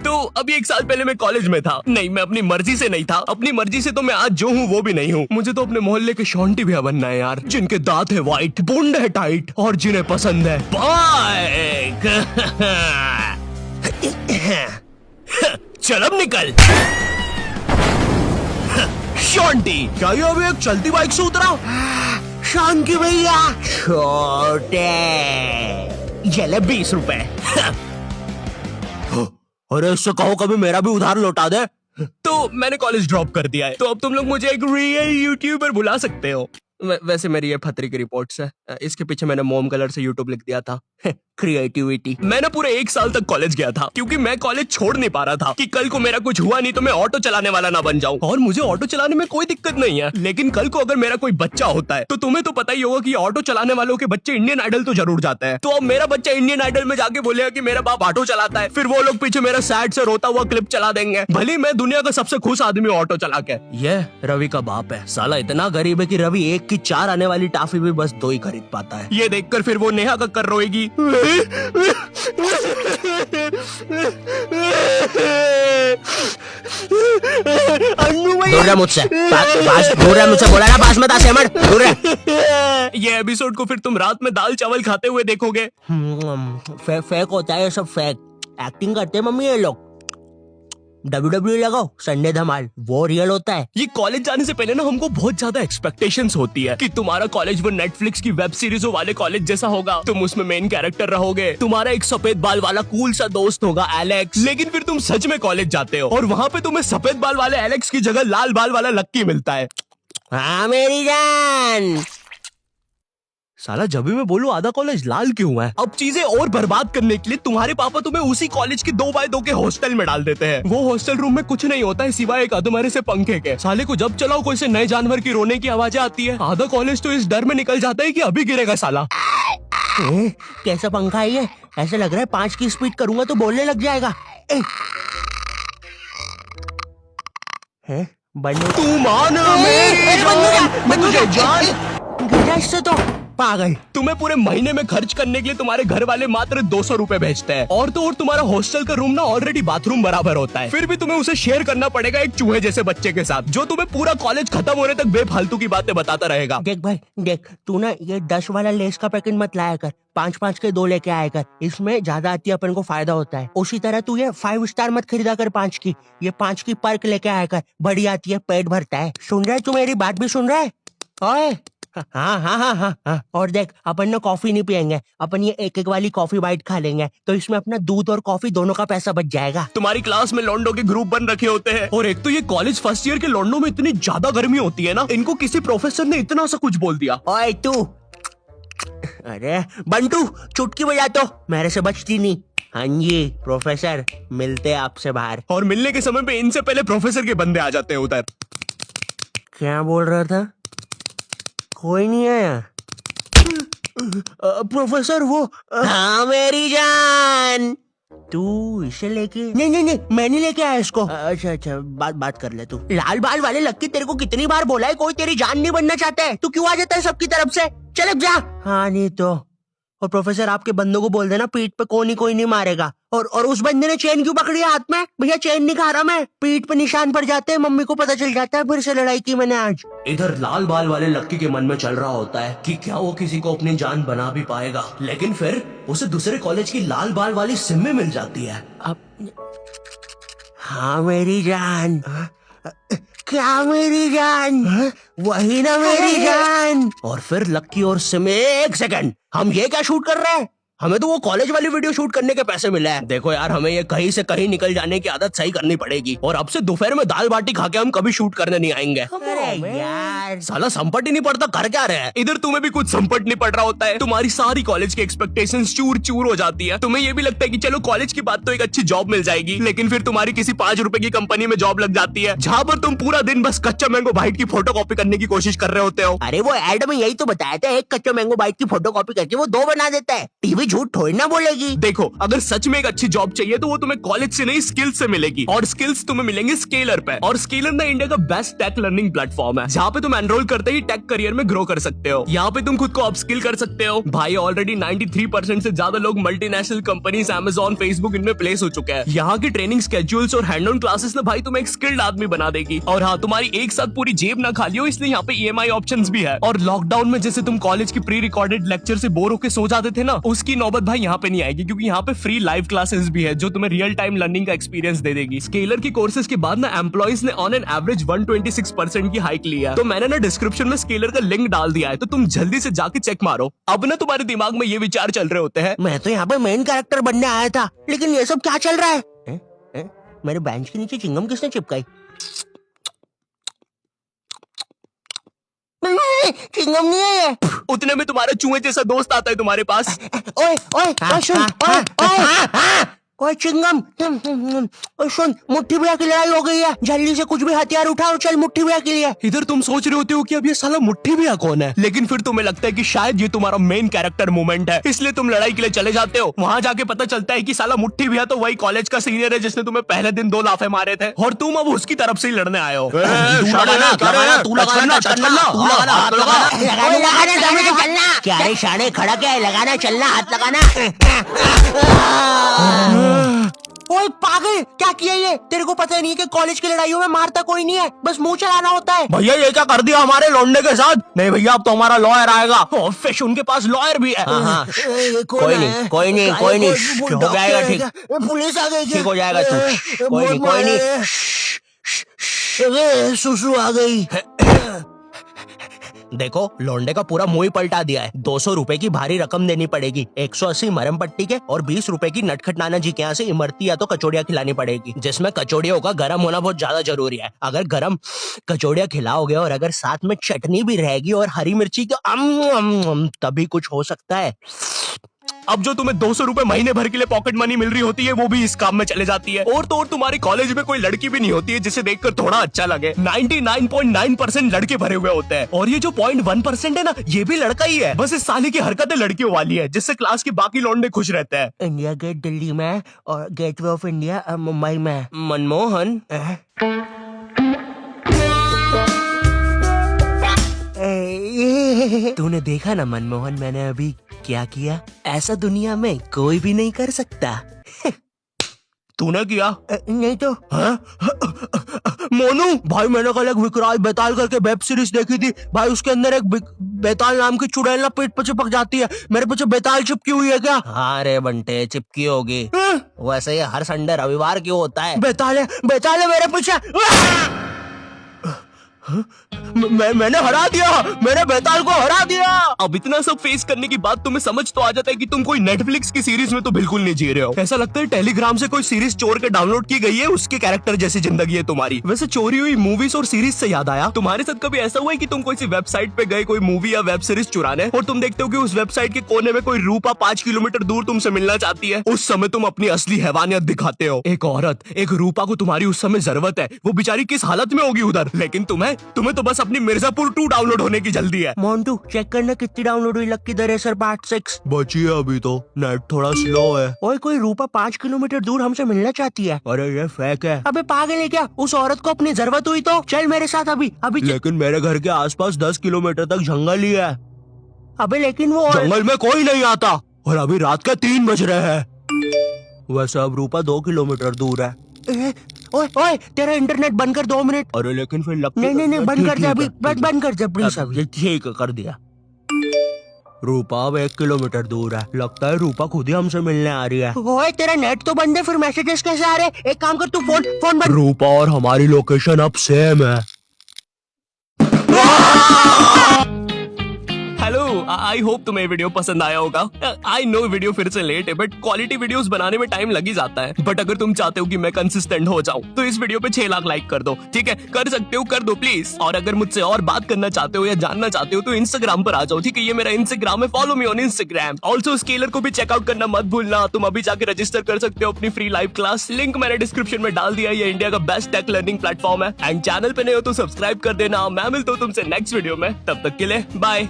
तो अभी 1 साल पहले मैं कॉलेज में था। नहीं, मैं अपनी मर्जी से नहीं था। अपनी मर्जी से तो मैं आज जो हूँ वो भी नहीं हूँ। मुझे तो अपने मोहल्ले के शॉन्टी भैया बनना है यार, जिनके दांत है वाइट, बूंद है टाइट और जिन्हें पसंद है बाइक। चल अब निकल। शॉन्टी, क्या ये अभी एक चलती बाइक से उतरा? शांति भैया, छोटे ये ले 20 रुपए। अरे इससे कहो कभी मेरा भी उधार लौटा दे। तो मैंने कॉलेज ड्रॉप कर दिया है, तो अब तुम लोग मुझे एक रियल यूट्यूबर बुला सकते हो। वैसे मेरी ये फतरी की रिपोर्ट्स है। इसके पीछे मैंने मोम कलर से यूट्यूब लिख दिया था। क्रिएटिविटी। मैंने पूरे 1 साल तक कॉलेज गया था, क्योंकि मैं कॉलेज छोड़ नहीं पा रहा था कि कल को मेरा कुछ हुआ नहीं तो मैं ऑटो चलाने वाला ना बन जाऊं। और मुझे ऑटो चलाने में कोई दिक्कत नहीं है, लेकिन कल को अगर मेरा कोई बच्चा होता है तो तुम्हें तो पता ही होगा कि ऑटो चलाने वालों के बच्चे इंडियन आइडल तो जरूर जाते हैं। तो अब मेरा बच्चा इंडियन आइडल में जाके बोलेगा कि मेरा बाप ऑटो चलाता है, फिर वो लोग पीछे मेरा सैड से रोता हुआ क्लिप चला देंगे, भले मैं दुनिया का सबसे खुश आदमी ऑटो चला के। ये रवि का बाप है, साला इतना गरीब है कि रवि 1 की 4 आने वाली टाफी भी बस 2 ही खरीद पाता है। ये देखकर फिर वो नेहा कक्कर रोएगी। दूर रह मुझसे, दूर रह मुझसे, बोला ना पास में था सेमर, दूर रह। ये एपिसोड को फिर तुम रात में दाल चावल खाते हुए देखोगे। फेक होता है ये सब, फेक एक्टिंग करते हैं मम्मी ये लोग। WWE लगाओ, संडे धमाल, वो रियल होता है। ये कॉलेज जाने से पहले ना हमको बहुत ज्यादा एक्सपेक्टेशंस होती है कि तुम्हारा कॉलेज वो नेटफ्लिक्स की वेब सीरीजों वाले कॉलेज जैसा होगा, तुम उसमें मेन कैरेक्टर रहोगे, तुम्हारा एक सफेद बाल वाला कूल सा दोस्त होगा एलेक्स। लेकिन फिर तुम सच में कॉलेज जाते हो और वहाँ पे तुम्हें सफेद बाल वाले एलेक्स की जगह लाल बाल वाला लक्की मिलता है। हाँ मेरी जान। साला जब भी मैं बोलूं आधा कॉलेज लाल क्यों है। अब चीजें और बर्बाद करने के लिए तुम्हारे पापा तुम्हें उसी कॉलेज के 2x2 के हॉस्टल में डाल देते हैं। वो हॉस्टल रूम में कुछ नहीं होता है सिवाय एक अधमरे से पंखे के। साले को जब चलाओ कोई से नए जानवर की रोने की आवाजें आती है। आधा कॉलेज तो इस डर में निकल जाता है कि अभी गिरेगा साला। कैसा पंखा है ये? ऐसा लग रहा है 5 की स्पीड करूंगा तो बोलने लग जाएगा। बंदू तू मान मैं तुझे जान इससे तो पागल। तुम्हें पूरे महीने में खर्च करने के लिए तुम्हारे घर वाले मात्र 200 रुपए भेजते हैं, और तो और तुम्हारा हॉस्टल का रूम ना ऑलरेडी बाथरूम बराबर होता है, फिर भी तुम्हें उसे शेयर करना पड़ेगा एक चूहे जैसे बच्चे के साथ, जो तुम्हें पूरा कॉलेज खत्म होने तक बेफालतू की बातें बताता रहेगा। देख भाई देख, तू ना ये 10 वाला लेस का पैकेट मत लाया कर, 5-5 के 2 लेके आया कर, इसमें ज्यादा आती है, अपन को फायदा होता है। उसी तरह तू ये 5 स्टार मत खरीदा कर 5 की, ये 5 की पर्क लेके आया कर, बड़ी आती है, पेट भरता है। सुन रहा है तू? मेरी बात भी सुन रहा है? ओए हाँ हाँ हाँ हाँ हाँ। और देख, अपन ना कॉफी नहीं पियेंगे, अपन ये 1-1 वाली कॉफी बाइट खा लेंगे, तो इसमें अपना दूध और कॉफी दोनों का पैसा बच जाएगा। तुम्हारी क्लास में लॉन्डो के ग्रुप बन रखे होते हैं, और एक तो ये कॉलेज फर्स्ट ईयर के लॉन्डो में इतनी ज्यादा गर्मी होती है ना, इनको किसी प्रोफेसर ने इतना सा कुछ बोल दिया। ओए तू, अरे बंटू चुटकी बजा तो, मेरे से बचती नहीं। हाँ जी प्रोफेसर, मिलते हैं आपसे बाहर। और मिलने के समय पे इनसे पहले प्रोफेसर के बंदे आ जाते हैं उधर। क्या बोल रहा था? कोई नहीं आया। प्रोफेसर वो हाँ मेरी जान, तू इसे लेके? नहीं नहीं नहीं, मैं नहीं लेके आया इसको। अच्छा अच्छा, बात कर ले तू। लाल बाल वाले लक्की, तेरे को कितनी बार बोला है कोई तेरी जान नहीं बनना चाहता है, तू क्यों आ जाता है सबकी तरफ से? चल अब जा। हाँ नहीं तो। और प्रोफेसर आपके बंदों को बोल देना पीठ पे कोई नहीं मारेगा। और उस बंदे ने चेन क्यों पकड़ी हाथ में? भैया चेन नहीं खा रहा मैं, पीठ पे निशान पड़ जाते हैं, मम्मी को पता चल जाता है फिर से लड़ाई की मैंने आज। इधर लाल बाल वाले लक्की के मन में चल रहा होता है कि क्या वो किसी को अपनी जान बना भी पाएगा, लेकिन फिर उसे दूसरे कॉलेज की लाल बाल वाली सिम्मी मिल जाती है। अब हाँ मेरी जान, क्या मेरी जान? वही ना मेरी जान। और फिर लक्की और सिम्मी, 1 सेकंड, हम ये क्या शूट कर रहे हैं? हमें तो वो कॉलेज वाली वीडियो शूट करने के पैसे मिले हैं। देखो यार, हमें ये कहीं से कहीं निकल जाने की आदत सही करनी पड़ेगी, और अब से दोपहर में दाल बाटी खा के हम कभी शूट करने नहीं आएंगे। अरे यार साला संपट ही नहीं पड़ता, कर क्या रहे हैं? इधर तुम्हें भी कुछ संपट नहीं पड़ रहा होता है, तुम्हारी सारी कॉलेज की एक्सपेक्टेशंस चूर चूर हो जाती है। तुम्हें ये भी लगता है कि चलो कॉलेज की बात तो एक अच्छी जॉब मिल जाएगी, लेकिन फिर तुम्हारी किसी 5 रुपए की कंपनी में जॉब लग जाती है, जहाँ पर तुम पूरा दिन बस कच्चा मैंगो बाइट की फोटो कॉपी करने की कोशिश कर रहे होते हो। अरे वो एड में यही तो बताया था, 1 कच्चा मैंगो बाइट की फोटो कॉपी करके वो 2 बना देता है। टीवी अभी झूठ थोड़ी ना बोलेगी। देखो, अगर सच में एक अच्छी जॉब चाहिए तो वो तुम्हें कॉलेज से नहीं स्किल्स से मिलेगी, और स्किल्स तुम्हें मिलेंगे स्केलर पे। और स्केलर ना इंडिया का बेस्ट टेक लर्निंग प्लेटफॉर्म है, जहाँ पे तुम एनरोल करते ही टेक करियर में ग्रो कर सकते हो। यहाँ पे तुम खुद को अपस्किल कर सकते हो। भाई ऑलरेडी 93% से ज्यादा लोग मल्टीनेशनल कंपनीज, Amazon, फेसबुक इनमें प्लेस हो चुके हैं। यहाँ की ट्रेनिंग स्केड्यूल्स और हैंड ऑन क्लासेस ना भाई तुम्हें एक स्किल्ड आदमी बना देगी। और हाँ, तुम्हारी एक साथ पूरी जेब ना खाली हो, इसलिए यहाँ पे EMI ऑप्शंस भी है। और लॉकडाउन में जैसे तुम कॉलेज की प्री रिकॉर्डेड लेक्चर से बोर होकर सो जाते थे ना, उसकी नौबत भाई यहाँ पे नहीं आएगी, क्योंकि यहाँ पे फ्री लाइव क्लासेस भी है जो तुम्हें रियल टाइम लर्निंग का एक्सपीरियंस दे देगी। स्केलर की कोर्सेज के बाद ना एम्प्लॉइज ने ऑन एन एवरेज 126% की हाइक लिया। तो मैंने ना डिस्क्रिप्शन में स्केलर का लिंक डाल दिया है, तो तुम जल्दी से जाके चेक मारो। अब ना तुम्हारे दिमाग में ये विचार चल रहे होते हैं, मैं तो यहाँ पे मेन कैरेक्टर बनने आया था, लेकिन ये सब क्या चल रहा है? मेरे बेंच के नीचे चिंगम किसने चिपकाई? चिंगम नहीं है ये। उतने में तुम्हारा चूहे जैसा दोस्त आता है तुम्हारे पास। ओए ओए ओए सुन, ओए चिंगम, ओए सुन, मुट्ठी भैया की लड़ाई हो गई है, जल्दी से कुछ भी हथियार उठा और चल मुट्ठी भैया के लिए। इधर तुम सोच रहे होते हो कि अब ये साला मुट्ठी भैया कौन है, लेकिन फिर तुम्हें लगता है कि शायद ये तुम्हारा मेन कैरेक्टर मोमेंट है, इसलिए तुम लड़ाई के लिए चले जाते हो। वहाँ जाके पता चलता है कि साला मुट्ठी भैया तो वही कॉलेज का सीनियर है जिसने तुम्हें पहले दिन 2 लाफे मारे थे, और तुम अब उसकी तरफ से ही लड़ने आए हो। क्या रे शाने, खड़ा क्या है? लगाना, चलना, हाथ लगाना। ओए पागल, क्या किया ये? तेरे को पता नहीं है कि कॉलेज की लड़ाइयों में मारता कोई नहीं है, बस मुंह चलाना होता है। भैया ये क्या कर दिया हमारे लौंडे के साथ? नहीं भैया, अब तो हमारा लॉयर आएगा। फिश उनके पास लॉयर भी है। कोई नहीं, कोई नहीं, कोई नहीं, हो जाएगा ठीक। पुलिस आ गई, ठीक हो जाएगा तू। कोई नहीं, कोई नहीं। सुसु आ गई। देखो, लौंडे का पूरा मुंह ही पलटा दिया है। 200 रुपए की भारी रकम देनी पड़ेगी, 180 मरम पट्टी के, और 20 रुपए की नटखट नाना जी के यहाँ से इमरती या तो कचौड़ियाँ खिलानी पड़ेगी, जिसमें कचौड़ियों का गर्म होना बहुत ज्यादा जरूरी है। अगर गर्म कचौड़ियाँ खिलाओगे और अगर साथ में चटनी भी रहेगी और हरी मिर्ची तो तभी कुछ हो सकता है। अब जो तुम्हें 200 रुपए महीने भर के लिए पॉकेट मनी मिल रही होती है, वो भी इस काम में चले जाती है। और तो और तुम्हारी कॉलेज में कोई लड़की भी नहीं होती है जिसे देखकर थोड़ा अच्छा लगे। 99.9% लड़के भरे हुए होते हैं, और ये जो 0.1% है ना, ये भी लड़का ही है। बस इस साले की हरकतें लड़कियों वाली है, जिससे क्लास के बाकी लौंडे खुश रहते हैं। इंडिया गेट दिल्ली में और गेटवे ऑफ इंडिया मुंबई में। मनमोहन, तूने देखा ना मनमोहन, मैंने अभी क्या किया? ऐसा दुनिया में कोई भी नहीं कर सकता। तूने किया? नहीं तो। मोनू भाई, मैंने कल एक विकराल बेताल करके वेब सीरीज देखी थी भाई, उसके अंदर एक बेताल नाम की चुड़ैल ना पेट पे चिपक जाती है। मेरे पीछे बेताल चिपकी हुई है क्या? हाँ रे बंटे, चिपकी होगी। वैसे ये हर संडे रविवार क्यों होता है? बेताल है मेरे पीछे। मैंने हरा दिया, मैंने बेताल को हरा दिया। अब इतना सब फेस करने के बाद तुम्हें समझ तो आ जाता है कि तुम कोई नेटफ्लिक्स की सीरीज में तो बिल्कुल नहीं जी रहे हो। ऐसा लगता है टेलीग्राम से कोई सीरीज चोर के डाउनलोड की गई है, उसके कैरेक्टर जैसी जिंदगी है तुम्हारी। वैसे चोरी हुई मूवीज और सीरीज से याद आया, तुम्हारे साथ कभी ऐसा हुआ है कि तुम कोई सी वेबसाइट पे गए कोई मूवी या वेब सीरीज चुराने, और तुम देखते हो कि उस वेबसाइट के कोने में कोई रूपा 5 किलोमीटर दूर तुमसे मिलना चाहती है? उस समय तुम अपनी असली हैवानियत दिखाते हो। एक औरत, एक रूपा को तुम्हारी उस समय जरूरत है, वो बेचारी किस हालत में होगी उधर, लेकिन तुम्हें तो बस अपनी मिर्जापुर 2 डाउनलोड होने की जल्दी है। मोन्टू चेक करना कितनी डाउनलोड हुई लक्की द रेसर पार्ट 6। बची है अभी तो, नेट थोड़ा स्लो है। ओए कोई रूपा 5 किलोमीटर दूर हमसे मिलना चाहती है। अरे ये फेक है। अबे पागल है क्या? उस औरत को अपनी जरूरत हुई तो चल मेरे साथ अभी। लेकिन मेरे घर के आसपास 10 किलोमीटर तक जंगल ही है। अबे लेकिन वो जंगल में कोई नहीं आता, और अभी रात के 3 बज रहे हैं। वैसे अब रूपा 2 किलोमीटर दूर है। ओए ओए, तेरा इंटरनेट बंद कर 2 मिनट। अरे लेकिन फिर नहीं बंद कर दे अभी, बंद कर दे प्लीज अभी। ठीक कर दिया। रूपा अब 1 किलोमीटर दूर है, लगता है रूपा खुद ही हमसे मिलने आ रही है। ओए तेरा नेट तो बंद है, फिर मैसेजेस कैसे आ रहे? एक काम कर, तू फोन बंद। रूपा और हमारी लोकेशन अब सेम है। हेलो, आई होप तुम्हें वीडियो पसंद आया होगा। आई नो वीडियो फिर से लेट है, बट क्वालिटी वीडियोस बनाने में टाइम लग ही जाता है। बट अगर तुम चाहते हो कि मैं कंसिस्टेंट हो जाऊं, तो इस वीडियो पे 6 लाख लाइक कर दो। ठीक है, कर सकते हो, कर दो प्लीज। और अगर मुझसे और बात करना चाहते हो या जानना चाहते हो तो इंस्टाग्राम पर आ जाओ। ठीक है, ये मेरा इंस्टाग्राम है, follow me on Instagram. Also scalar को भी चेकआउट करना मत भूलना। तुम अभी जाके रजिस्टर कर सकते हो अपनी फ्री लाइव क्लास, लिंक मैंने डिस्क्रिप्शन में डाल दिया। ये इंडिया का बेस्ट टेक लर्निंग प्लेटफॉर्म है। एंड चैनल पे नए हो तो सब्सक्राइब कर देना। मैं मिलता हूँ तुमसे नेक्स्ट वीडियो में, तब तक के लिए बाय।